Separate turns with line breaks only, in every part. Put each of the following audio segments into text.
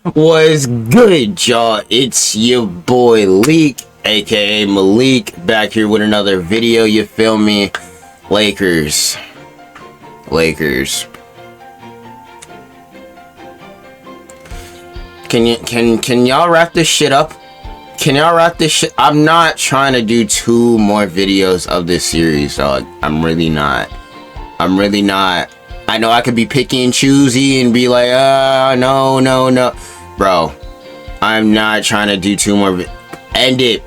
Was good, y'all? It's your boy Leek, aka Malik, back here with another video. You feel me? Lakers. Can y'all wrap this shit up? Can y'all wrap this shit? I'm not trying to do 2 more videos of this series, dog. I'm really not. I know I could be picky and choosy and be like, no. Bro, I'm not trying to do 2 more. End it.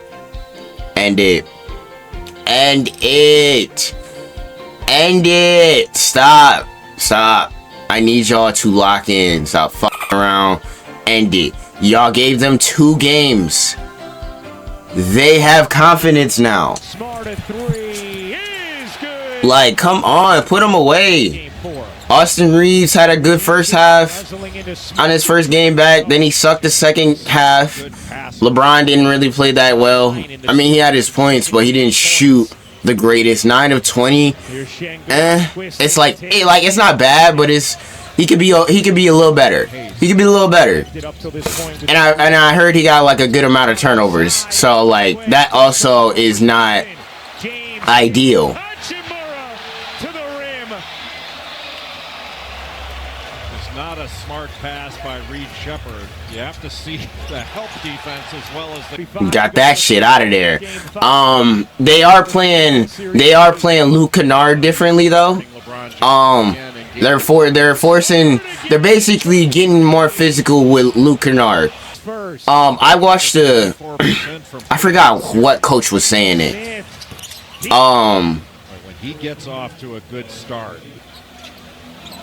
Stop. I need y'all to lock in. Stop fucking around. End it. Y'all gave them 2 games. They have confidence now. Like, come on, put them away. Austin Reeves had a good first half on his first game back. Then he sucked the second half. LeBron didn't really play that well. I mean, he had his points, but he didn't shoot the greatest. 9 of 20. It's like, it's not bad, but he could be a little better. And I heard he got like a good amount of turnovers. So like that also is not ideal.
Not a smart pass by Reed Shepherd. You have to see the help defense as well as the
got that shit out of there. They are playing Luke Kennard differently though. They're basically getting more physical with Luke Kennard. I watched I forgot what coach was saying it.
When he gets off to a good start.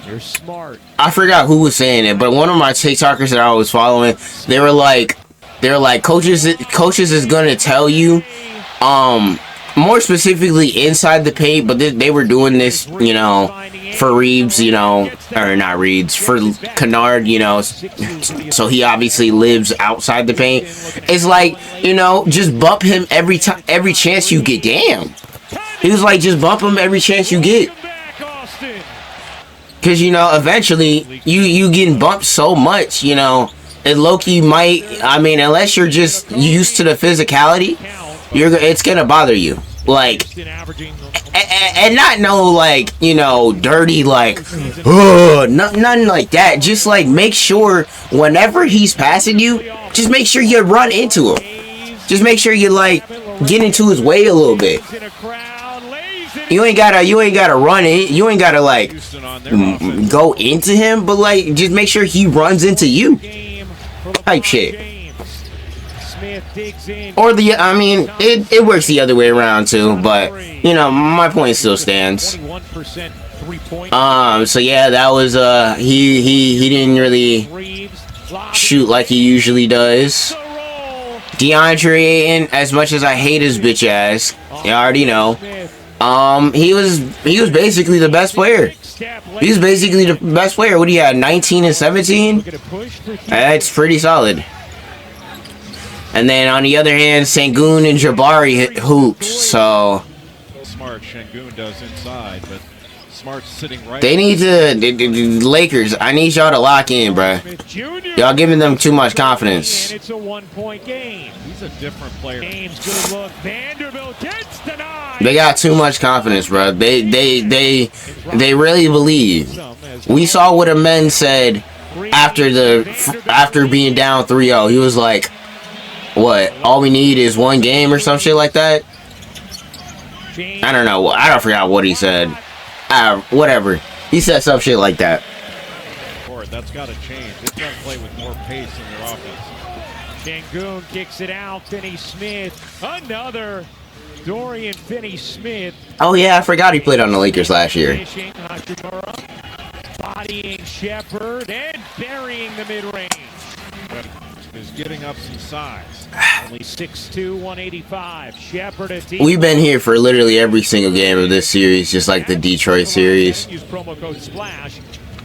You're smart.
I forgot who was saying it, but one of my TikTokers that I was following, they were like coaches is gonna tell you, more specifically inside the paint, but they were doing this, you know, for Reeves, you know, or not Reeves, for Kennard, you know, so he obviously lives outside the paint. It's like, you know, just bump him every chance you get. Damn, he was like, just bump him every chance you get. Because, you know, eventually, you getting bumped so much, you know, it low-key might, I mean, unless you're just used to the physicality, it's going to bother you. Like, and not no, like, you know, dirty, like, nothing like that. Just, like, make sure whenever he's passing you, just make sure you run into him. Just make sure you, like, get into his way a little bit. You ain't gotta run it. You ain't gotta like go into him, but like just make sure he runs into you. Type shit. Or I mean, it works the other way around too. But you know, my point still stands. So yeah, that was he didn't really shoot like he usually does. DeAndre Ayton, as much as I hate his bitch ass, you already know. He was basically the best player. He was basically the best player. What do you have? 19 and 17? That's pretty solid. And then on the other hand, Sengun and Jabari hit hoops. So
smart Sengun does inside, but Smart's sitting right.
They need to the Lakers. I need y'all to lock in, bruh. Y'all giving them too much confidence.
It's a 1-point game. He's a different player. Good look. Vanderbilt gets denied.
They got too much confidence, bro. They really believe. We saw what a man said after being down 3-0. He was like, "What? All we need is 1 game or some shit like that." I don't know. I don't forget what he said. Whatever. He said some shit like that.
That's got to change. They've got to play with more pace in their offense. Sengun kicks it out. Finney-Smith. Another. Dorian Finney-Smith.
Oh yeah, I forgot he played on the Lakers last year.
Bodying Shepherd and burying the mid-range. Is getting up some size. Only 6'2", 185. Shepherd at
We've been here for literally every single game of this series, just like the Detroit series.
Use promo code SPLASH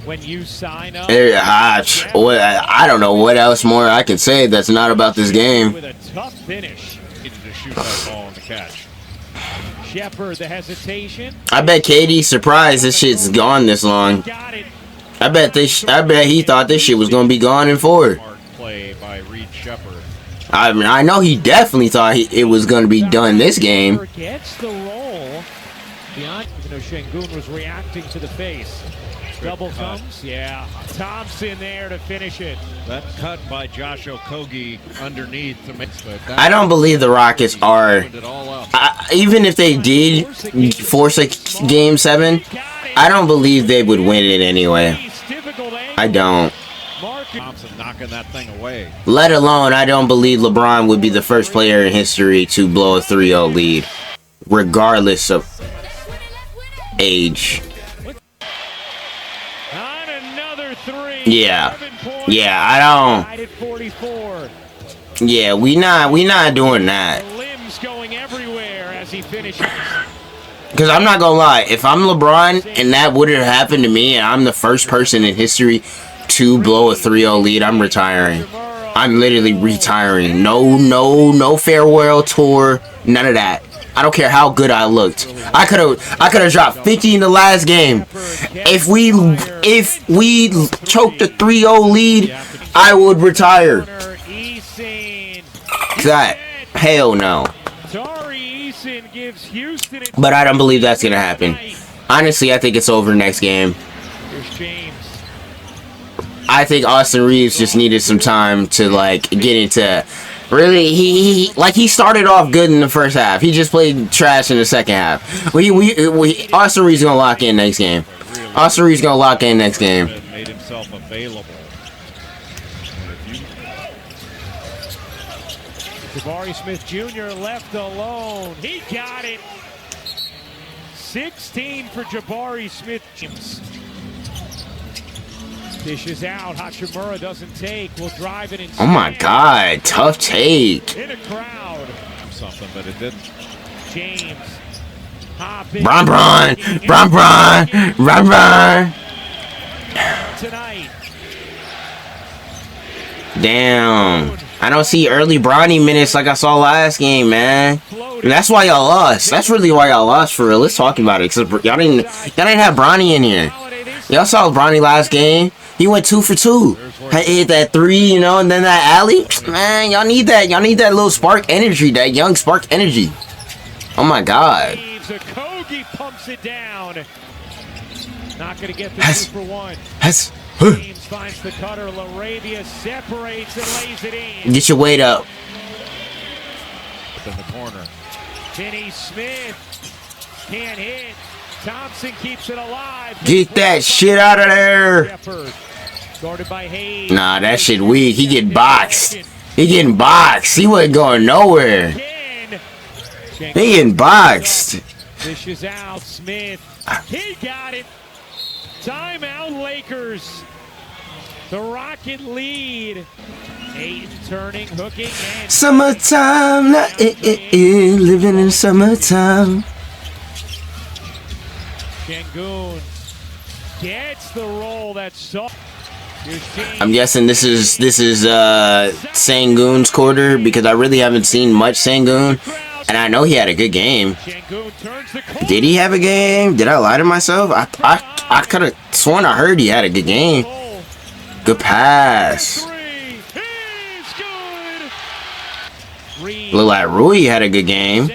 when you sign up.
I don't know what else more I can say that's not about this game.
With a tough finish. Needed to shoot that ball on the catch. Shepherd, the hesitation.
I bet KD's surprised this shit's gone this long. I bet he thought this shit was gonna be gone in 4.
Shepherd.
I mean, I know he definitely thought it was going to be done this game.
Gets the roll. Even though Şengün was reacting to the face. Double thumbs, yeah. Thompson there to finish it. That cut by Josh Okogie underneath.
I don't believe the Rockets are, even if they did force a game 7, I don't believe they would win it anyway. I don't.
Thompson knocking that thing away.
Let alone, I don't believe LeBron would be the first player in history to blow a 3-0 lead, regardless of age.
On another three.
Yeah, I don't. Yeah, we not doing that.
Limbs going everywhere as he finishes.
Because I'm not gonna lie, if I'm LeBron and that would have happened to me, and I'm the first person in history to blow a 3-0 lead, I'm retiring. I'm literally retiring. No farewell tour, none of that. I don't care how good I looked. I could have dropped 50 in the last game. If we choked a 3-0 lead, I would retire. That hell no. But I don't believe that's gonna happen. Honestly, I think it's over next game. I think Austin Reeves just needed some time to like get into. Really, he started off good in the first half. He just played trash in the second half. Austin Reeves gonna lock in next game. Austin Reeves gonna lock in next game.
Made himself available. Jabari Smith Jr. left alone. He got it. 16 for Jabari Smith. Dishes out. Hachimura doesn't take. Will drive it in.
Oh my God! Tough take.
In a crowd. Something, but it didn't. James.
Bron.
Tonight.
Damn. I don't see early Bronny minutes like I saw last game, man. And that's why y'all lost. That's really why y'all lost for real. Let's talk about it. Cause y'all didn't have Bronny in here. Y'all saw Bronny last game. He went 2 for 2. Hit that 3, you know, and then that alley. Man, y'all need that. Y'all need that little spark energy, that young spark energy. Oh my God.
Okogie pumps it down. Not gonna get the 2 for 1. James finds the cutter. LaRavia separates and lays it in.
Get your weight up.
In the corner. Finney Smith can't hit. Thompson keeps it alive.
Get that shit out of there.
Guarded by Hayes.
Nah, that shit weak. He getting boxed. He getting boxed. He wasn't going nowhere. He getting boxed.
Dishes out. Smith. He got it. Timeout Lakers. The Rocket lead. Ayton turning, hooking, and
summertime, living in summertime.
Şengün gets the roll. That's soft.
I'm guessing this is Şengün's quarter because I really haven't seen much Şengün, and I know he had a good game. Did he have a game? Did I lie to myself? I could have sworn I heard he had a good game. Good pass. Look like Rui had a good game.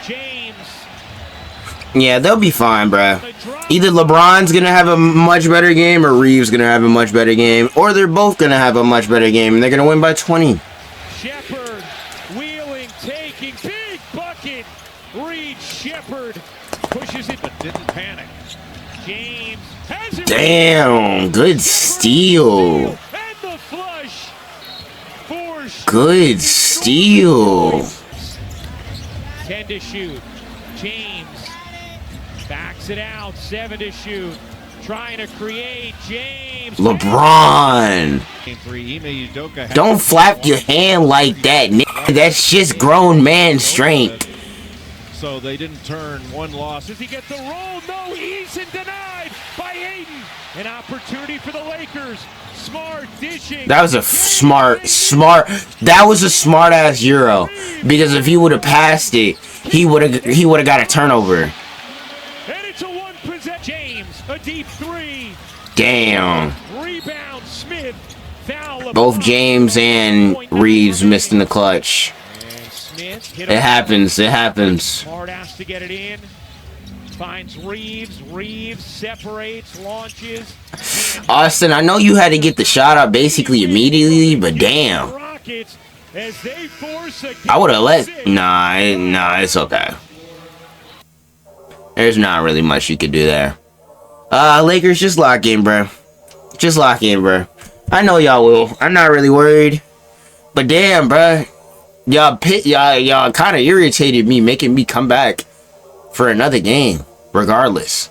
James.
Yeah, they'll be fine, bruh. Either LeBron's gonna have a much better game or Reeves gonna have a much better game, or they're both gonna have a much better game and they're gonna win by 20.
Shepherd wheeling, taking, big bucket. Reed Shepherd pushes it but didn't panic. James has it.
Damn, good steal.
And the flush for
good steal.
10 to shoot. James backs it out. 7 to shoot. Trying to create. James.
LeBron. Don't flap your hand like that, nigga. That's just grown man strength.
So they didn't turn one loss. Does he get the roll? No, Eason denied by Ayton. An opportunity for the Lakers. Smart dishing.
That was a smart. That was a smart ass Euro. Because if he would have passed it, he would have got a turnover.
deep three.
Damn.
Rebound Smith. Foul.
Both James and Reeves missed in the clutch.
And Smith hit
It happens. It happens.
Hard ass to get it in. Finds Reeves. Reeves separates, launches.
Austin, I know you had to get the shot up basically immediately, but damn.
Rockets as they force a
I would have let. Nah, it's okay. There's not really much you could do there. Lakers, just lock in, bro. Just lock in, bro. I know y'all will. I'm not really worried. But damn, bro. Y'all kind of irritated me, making me come back for another game. Regardless.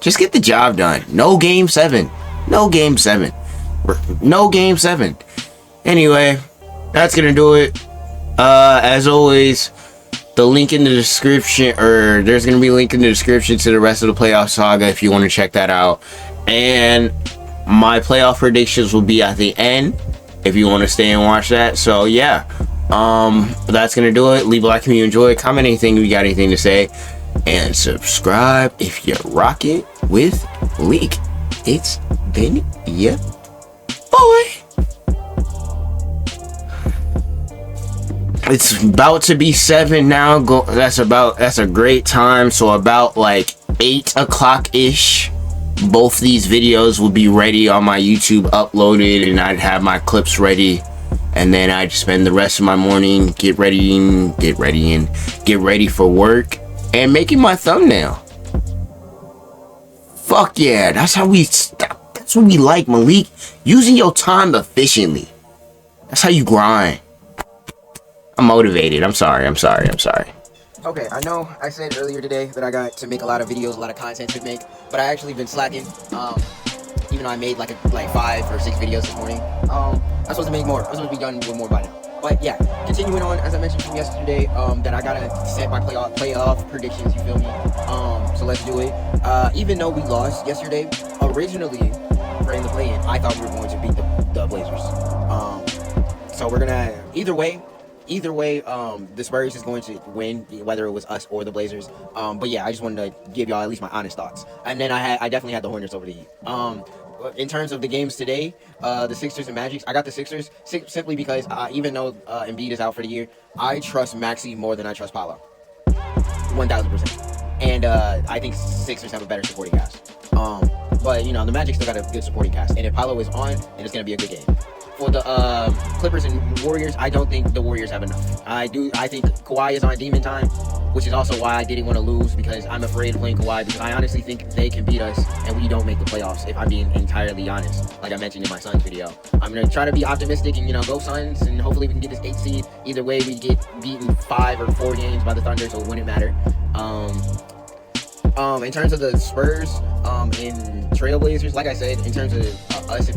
Just get the job done. No game 7. No game 7. No game 7. Anyway, that's gonna do it. As always, the link in the description, or there's gonna be a link in the description to the rest of the playoff saga if you want to check that out. And my playoff predictions will be at the end if you want to stay and watch that. So yeah, that's gonna do it. Leave a like if you enjoy. Comment anything if you got anything to say, and subscribe if you rock it with Leek. It's been your boy. It's about to be 7 now. That's a great time. So about like 8 o'clock ish, both these videos will be ready on my YouTube, uploaded, and I'd have my clips ready, and then I'd spend the rest of my morning get ready for work and making my thumbnail. Fuck yeah, that's what we like, Malik. Using your time efficiently. That's how you grind. I'm motivated. I'm sorry. Okay, I know I said earlier today that I got to make a lot of videos, a lot of content to make, but I actually been slacking. Even though I made like 5 or 6 videos this morning. I'm supposed to make more. I'm supposed to be done with more by now. But yeah, continuing on, as I mentioned from yesterday, that I gotta set my playoff predictions, you feel me? So let's do it. Even though we lost yesterday, originally, during the play-in, I thought we were going to beat the Blazers. So we're gonna, either way, the Spurs is going to win, whether it was us or the Blazers. But yeah, I just wanted to give y'all at least my honest thoughts. And then I definitely had the Hornets over the Heat. In terms of the games today, the Sixers and Magic, I got the Sixers simply because even though Embiid is out for the year, I trust Maxey more than I trust Paolo. 1,000%. And I think Sixers have a better supporting cast. But, you know, the Magic still got a good supporting cast. And if Paolo is on, then it's going to be a good game. For the Clippers and Warriors, I don't think the Warriors have enough. I think Kawhi is on demon time, which is also why I didn't want to lose, because I'm afraid of playing Kawhi, because I honestly think they can beat us and we don't make the playoffs, if I'm being entirely honest, like I mentioned in my Suns video. I'm going to try to be optimistic and, you know, go Suns, and hopefully we can get this 8th seed. Either way, we get beaten 5 or 4 games by the Thunder, so it wouldn't matter. In terms of the Spurs and Trailblazers, like I said, in terms of us,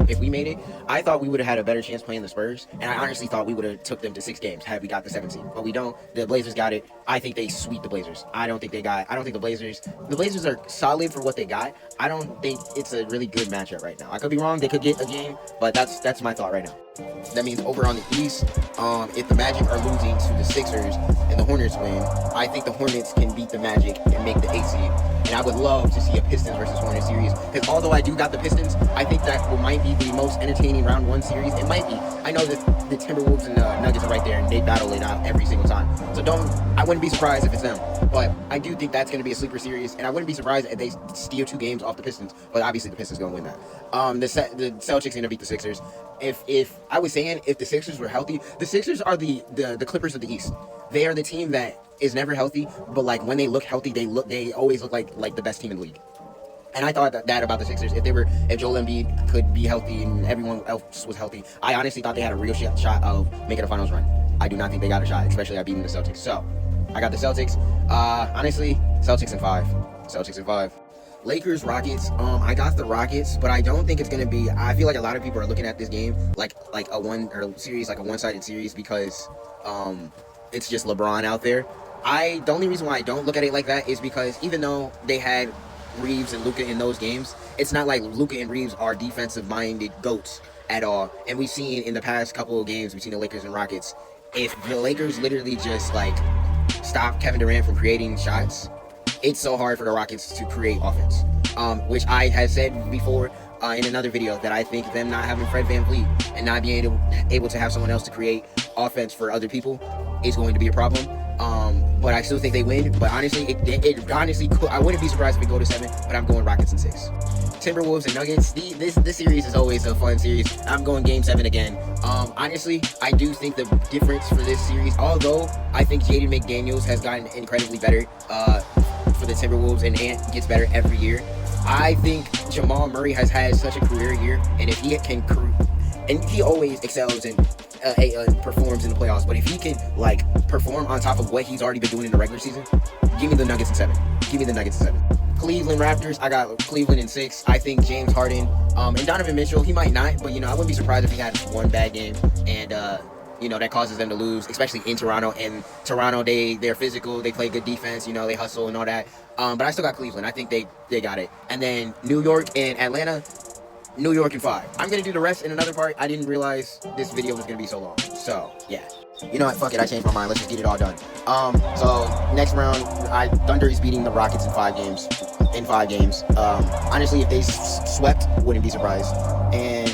if we made it, I thought we would have had a better chance playing the Spurs, and I honestly thought we would have took them to 6 games had we got the 7th seed, but we don't. The Blazers got it. I think they sweep the Blazers. I don't think the Blazers are solid for what they got. I don't think it's a really good matchup right now. I could be wrong. They could get a game, but that's my thought right now. That means over on the East, if the Magic are losing to the Sixers and the Hornets win, I think the Hornets can beat the Magic and make the 8th seed. And I would love to see a Pistons versus Hornets series, because although I do got the Pistons, I think that might be the most entertaining round 1 series. It might be. I know that the Timberwolves and the Nuggets are right there, and they battle it out every single time. So I wouldn't be surprised if it's them. But I do think that's going to be a sleeper series, and I wouldn't be surprised if they steal 2 games off the Pistons. But obviously the Pistons going to win that. The Celtics are going to beat the Sixers. If I was saying, if the Sixers were healthy, the Sixers are the Clippers of the East. They are the team that is never healthy, but like when they look healthy, they always look like the best team in the league. And I thought that about the Sixers. If Joel Embiid could be healthy and everyone else was healthy, I honestly thought they had a real shot of making a finals run. I do not think they got a shot, especially at beating the Celtics. So I got the Celtics. Honestly, Celtics in 5. Celtics in 5. Lakers, Rockets. I got the Rockets, but I don't think it's gonna be. I feel like a lot of people are looking at this game like a one-sided series, because it's just LeBron out there. The only reason why I don't look at it like that is because even though they had Reeves and Luka in those games, it's not like Luka and Reeves are defensive-minded goats at all. And we've seen in the past couple of games, we've seen the Lakers and Rockets. If the Lakers literally just like stop Kevin Durant from creating shots, it's so hard for the Rockets to create offense. which I had said before in another video that I think them not having Fred VanVleet and not being able to have someone else to create offense for other people is going to be a problem. But I still think they win. But honestly, it honestly, I wouldn't be surprised if it go to 7. But I'm going Rockets in 6. Timberwolves and Nuggets. This series is always a fun series. I'm going Game 7 again. Honestly, I do think the difference for this series, although I think Jaden McDaniels has gotten incredibly better for the Timberwolves, and Ant gets better every year. I think Jamal Murray has had such a career year, and if he can, and he always excels and performs in the playoffs, but if he can like perform on top of what he's already been doing in the regular season, give me the Nuggets in 7. Give me the Nuggets in 7. Cleveland Raptors, I got Cleveland in 6. I think James Harden and Donovan Mitchell, he might not, but I wouldn't be surprised if he had one bad game and that causes them to lose, especially in Toronto. And Toronto, they're physical, they play good defense, they hustle and all that. But I still got Cleveland. I think they got it. And then New York and Atlanta, New York in 5. I'm gonna do the rest in another part. I didn't realize this video was gonna be so long. So yeah. You know what? Fuck it. I changed my mind. Let's just get it all done. So next round, Thunder is beating the Rockets in 5 games. Honestly, if they swept, wouldn't be surprised. And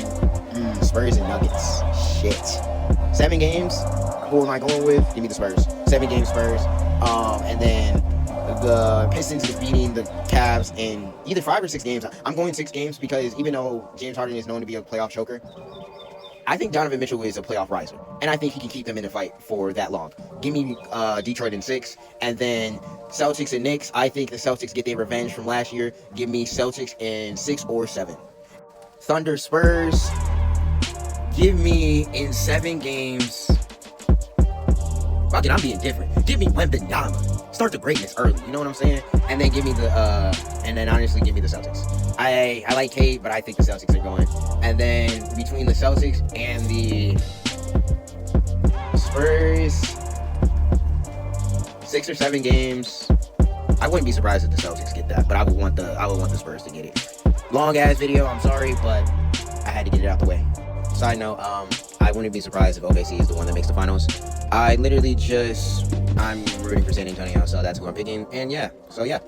Spurs and Nuggets. Shit. 7 games. Who am I going with? Give me the Spurs. 7 games Spurs. And then the Pistons is beating the Cavs in either 5 or 6 games. I'm going 6 games because even though James Harden is known to be a playoff choker, I think Donovan Mitchell is a playoff riser, and I think he can keep them in the fight for that long. Give me Detroit in 6, and then Celtics and Knicks. I think the Celtics get their revenge from last year. Give me Celtics in 6 or 7. Thunder Spurs. Give me in 7 games. Fuck it, I'm being different. Give me Wembanyama. Start the greatness early. You know what I'm saying? And then give me honestly give me the Celtics. I like Cade, but I think the Celtics are going. And then between the Celtics and the Spurs, 6 or 7 games. I wouldn't be surprised if the Celtics get that, but I would want the Spurs to get it. Long ass video, I'm sorry, but I had to get it out the way. Side note, I wouldn't be surprised if OKC is the one that makes the finals. I'm rooting for San Antonio, so that's who I'm picking. And yeah, so yeah.